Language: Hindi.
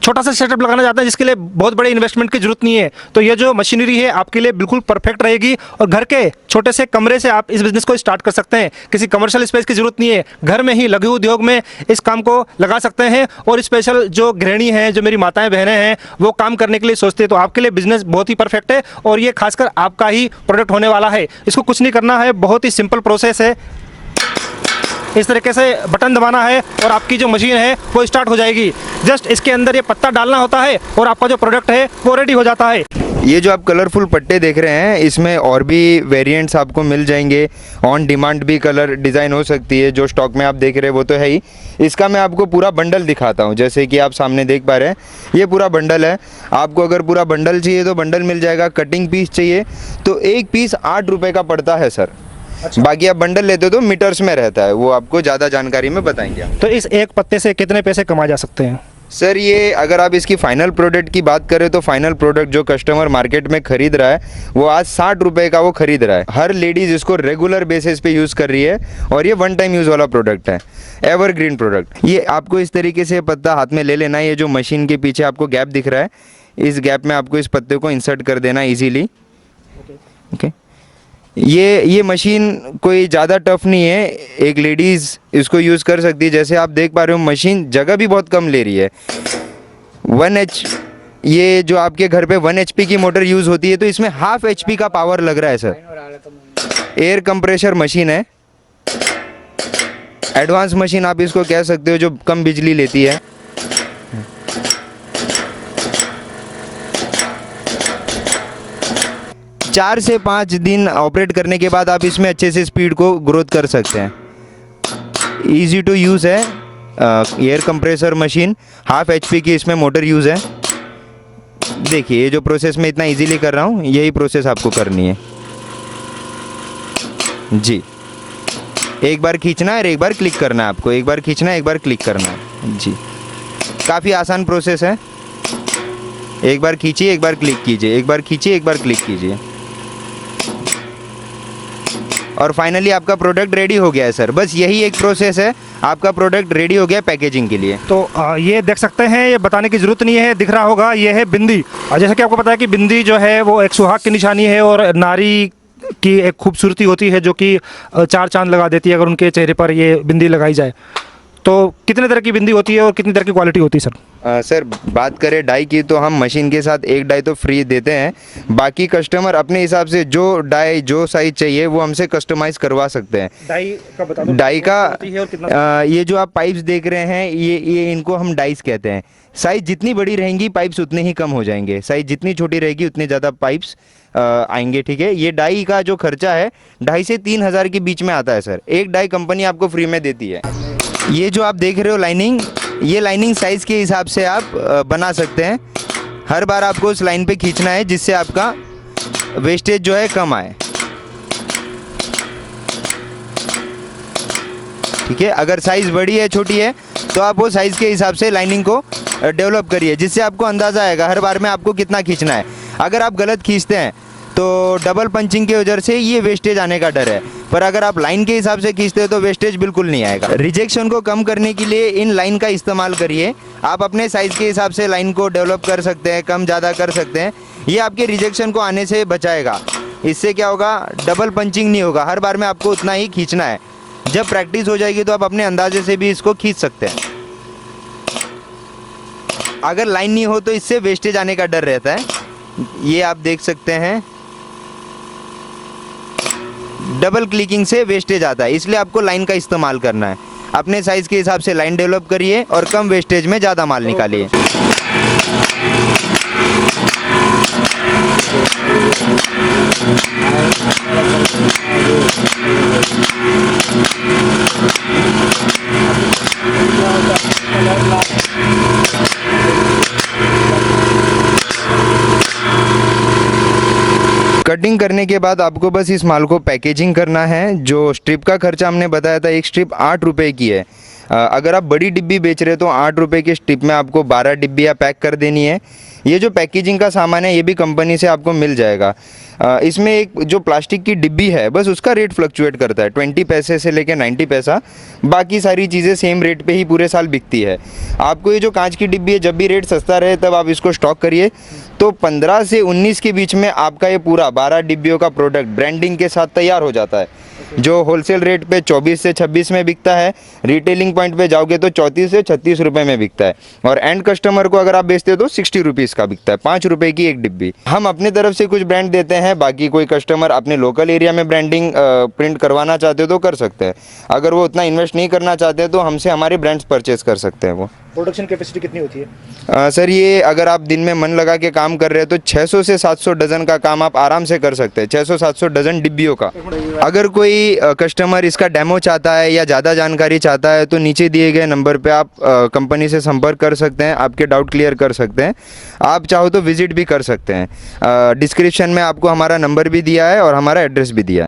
छोटा सा सेटअप लगाना चाहते हैं जिसके लिए बहुत बड़े इन्वेस्टमेंट की जरूरत नहीं है, तो ये जो मशीनरी है आपके लिए बिल्कुल परफेक्ट रहेगी। और घर के छोटे से कमरे से आप इस बिजनेस को स्टार्ट कर सकते हैं, किसी कमर्शियल स्पेस की जरूरत नहीं है, घर में ही लघु उद्योग में इस काम को लगा सकते हैं। और स्पेशल जो गृहिणी हैं, जो मेरी माताएं बहनें हैं, वो काम करने के लिए सोचते हैं, तो आपके लिए बिजनेस बहुत ही परफेक्ट है। और ये खासकर आपका ही प्रोडक्ट होने वाला है। इसको कुछ नहीं करना है, बहुत ही सिंपल प्रोसेस है। इस तरीके से बटन दबाना है और आपकी जो मशीन है वो स्टार्ट हो जाएगी। जस्ट इसके अंदर ये पत्ता डालना होता है और आपका जो प्रोडक्ट है वो रेडी हो जाता है। ये जो आप कलरफुल पट्टे देख रहे हैं, इसमें और भी वेरिएंट्स आपको मिल जाएंगे। ऑन डिमांड भी कलर डिज़ाइन हो सकती है। जो स्टॉक में आप देख रहे हैं वो तो है ही। इसका मैं आपको पूरा बंडल दिखाता हूँ। जैसे कि आप सामने देख पा रहे हैं, ये पूरा बंडल है। आपको अगर पूरा बंडल चाहिए तो बंडल मिल जाएगा। कटिंग पीस चाहिए तो एक पीस 8 रुपये का पड़ता है सर। अच्छा। बाकी आप बंडल लेते हो तो मीटर्स में रहता है, वो आपको ज़्यादा जानकारी में बताएंगे हम। तो इस एक पत्ते से कितने पैसे कमाए जा सकते हैं सर? ये अगर आप इसकी फाइनल प्रोडक्ट की बात करें तो फाइनल प्रोडक्ट जो कस्टमर मार्केट में खरीद रहा है वो आज 60 रुपये का वो खरीद रहा है। हर लेडीज़ इसको रेगुलर बेसिस पे यूज़ कर रही है और ये वन टाइम यूज़ वाला प्रोडक्ट है, एवरग्रीन प्रोडक्ट। ये आपको इस तरीके से पत्ता हाथ में ले लेना है। ये जो मशीन के पीछे आपको गैप दिख रहा है, इस गैप में आपको इस पत्ते को इंसर्ट कर देना ईजीली। ओके। ये मशीन कोई ज़्यादा टफ नहीं है, एक लेडीज़ इसको यूज़ कर सकती है। जैसे आप देख पा रहे हो मशीन जगह भी बहुत कम ले रही है। 1 ये जो आपके घर पे 1 HP की मोटर यूज़ होती है तो इसमें ½ HP का पावर लग रहा है सर। एयर कंप्रेशर मशीन है, एडवांस मशीन आप इसको कह सकते हो, जो कम बिजली लेती है। चार से 5 दिन ऑपरेट करने के बाद आप इसमें अच्छे से स्पीड को ग्रोथ कर सकते हैं। ईजी टू यूज़ है। एयर कंप्रेसर मशीन, ½ HP की इसमें मोटर यूज़ है। देखिए ये जो प्रोसेस मैं इतना इजीली कर रहा हूँ, यही प्रोसेस आपको करनी है जी। एक बार खींचना है और एक बार क्लिक करना है आपको। एक बार खींचना है, एक बार क्लिक करना है जी। काफ़ी आसान प्रोसेस है। एक बार खींचिए, एक बार क्लिक कीजिए, एक बार खींचिए, एक बार क्लिक कीजिए और फाइनली आपका प्रोडक्ट रेडी हो गया है सर। बस यही एक प्रोसेस है, आपका प्रोडक्ट रेडी हो गया पैकेजिंग के लिए। तो ये देख सकते हैं, ये बताने की ज़रूरत नहीं है, दिख रहा होगा, ये है बिंदी। और जैसा कि आपको पता है कि बिंदी जो है वो एक सुहाग की निशानी है और नारी की एक खूबसूरती होती है जो कि 4 चांद लगा देती है अगर उनके चेहरे पर ये बिंदी लगाई जाए। तो कितने तरह की बिंदी होती है और कितनी तरह की क्वालिटी होती है सर? सर बात करें डाई की तो हम मशीन के साथ एक डाई तो फ्री देते हैं। बाकी कस्टमर अपने हिसाब से जो डाई जो साइज चाहिए वो हमसे कस्टमाइज़ करवा सकते हैं। डाई का बता दो। डाई का ये जो आप पाइप्स देख रहे हैं, ये इनको हम डाइस कहते हैं। साइज़ जितनी बड़ी रहेंगी पाइप्स उतने ही कम हो जाएंगे, साइज़ जितनी छोटी रहेगी उतने ज़्यादा पाइप्स आएंगे। ठीक है। ये डाई का जो खर्चा है 2,500 से 3,000 के बीच में आता है सर। एक डाई कंपनी आपको फ्री में देती है। ये जो आप देख रहे हो लाइनिंग, ये लाइनिंग साइज़ के हिसाब से आप बना सकते हैं। हर बार आपको उस लाइन पे खींचना है जिससे आपका वेस्टेज जो है कम आए। ठीक है। अगर साइज़ बड़ी है छोटी है तो आप वो साइज़ के हिसाब से लाइनिंग को डेवलप करिए, जिससे आपको अंदाज़ा आएगा हर बार में आपको कितना खींचना है। अगर आप गलत खींचते हैं तो डबल पंचिंग की वजह से ये वेस्टेज आने का डर है, पर अगर आप लाइन के हिसाब से खींचते हो तो वेस्टेज बिल्कुल नहीं आएगा। रिजेक्शन को कम करने के लिए इन लाइन का इस्तेमाल करिए। आप अपने साइज़ के हिसाब से लाइन को डेवलप कर सकते हैं, कम ज़्यादा कर सकते हैं। ये आपके रिजेक्शन को आने से बचाएगा। इससे क्या होगा, डबल पंचिंग नहीं होगा, हर बार में आपको उतना ही खींचना है। जब प्रैक्टिस हो जाएगी तो आप अपने अंदाजे से भी इसको खींच सकते हैं। अगर लाइन नहीं हो तो इससे वेस्टेज आने का डर रहता है। ये आप देख सकते हैं, डबल क्लिकिंग से वेस्टेज आता है, इसलिए आपको लाइन का इस्तेमाल करना है। अपने साइज़ के हिसाब से लाइन डेवलप करिए और कम वेस्टेज में ज़्यादा माल निकालिए। कटिंग करने के बाद आपको बस इस माल को पैकेजिंग करना है। जो स्ट्रिप का खर्चा हमने बताया था, एक स्ट्रिप 8 रुपए की है। अगर आप बड़ी डिब्बी बेच रहे हो तो 8 रुपये की स्ट्रिप में आपको 12 डिब्बियाँ पैक कर देनी है। ये जो पैकेजिंग का सामान है ये भी कंपनी से आपको मिल जाएगा। इसमें एक जो प्लास्टिक की डिब्बी है बस उसका रेट फ्लक्चुएट करता है 20 पैसे से लेकर 90 पैसा, बाकी सारी चीज़ें सेम रेट पे ही पूरे साल बिकती है। आपको ये जो कांच की डिब्बी है जब भी रेट सस्ता रहे तब आप इसको स्टॉक करिए, तो 15 से 19 के बीच में आपका ये पूरा 12 डिब्बियों का प्रोडक्ट ब्रांडिंग के साथ तैयार हो जाता है। जो होलसेल रेट पे 24 से 26 में बिकता है, रिटेलिंग पॉइंट पे जाओगे तो 34 से 36 रुपए में बिकता है, और एंड कस्टमर को अगर आप बेचते हो तो 60 रुपीज़ का बिकता है, 5 रुपए की एक डिब्बी। हम अपने तरफ से कुछ ब्रांड देते हैं, बाकी कोई कस्टमर अपने लोकल एरिया में ब्रांडिंग प्रिंट करवाना चाहते हो तो कर सकते हैं। अगर वो उतना इन्वेस्ट नहीं करना चाहते तो हमसे हमारे ब्रांड्स परचेज कर सकते हैं वो। प्रोडक्शन कैपेसिटी कितनी होती है? सर ये अगर आप दिन में मन लगा के काम कर रहे हो तो 600 से 700 डज़न का काम आप आराम से कर सकते हैं, 600-700 डज़न डिब्बियों का। अगर कोई कस्टमर इसका डेमो चाहता है या ज़्यादा जानकारी चाहता है तो नीचे दिए गए नंबर पे आप कंपनी से संपर्क कर सकते हैं, आपके डाउट क्लियर कर सकते हैं। आप चाहो तो विजिट भी कर सकते हैं। डिस्क्रिप्शन में आपको हमारा नंबर भी दिया है और हमारा एड्रेस भी दिया है।